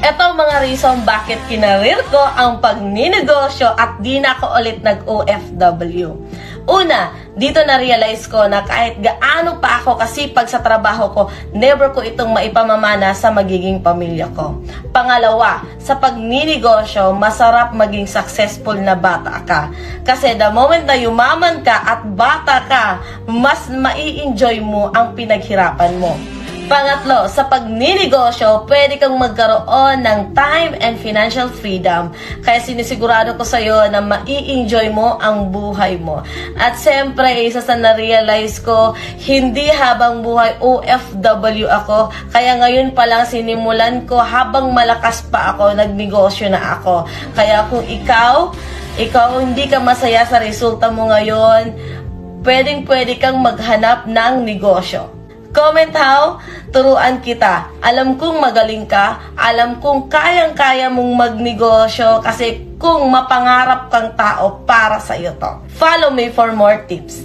Ito mga reason bakit kinarir ko ang pagninegosyo at di na ako ulit nag-OFW. Una, dito na-realize ko na kahit gaano pa ako kasipag sa trabaho ko, never ko itong maipamamana sa magiging pamilya ko. Pangalawa, sa pagninegosyo, masarap maging successful na bata ka. Kasi the moment na yumaman ka at bata ka, mas mai-enjoy mo ang pinaghirapan mo. Pangatlo, sa pagninegosyo, pwede kang magkaroon ng time and financial freedom. Kaya sinisigurado ko sa'yo na mai-enjoy mo ang buhay mo. At siyempre, isa sa na-realize ko, hindi habang buhay OFW ako. Kaya ngayon pa lang sinimulan ko, habang malakas pa ako, nagnegosyo na ako. Kaya kung ikaw hindi ka masaya sa resulta mo ngayon, pwede kang maghanap ng negosyo. Comment how, turuan kita. Alam kong magaling ka, alam kong kayang-kaya mong magnegosyo kasi kung mapangarap kang tao para sa iyo to. Follow me for more tips.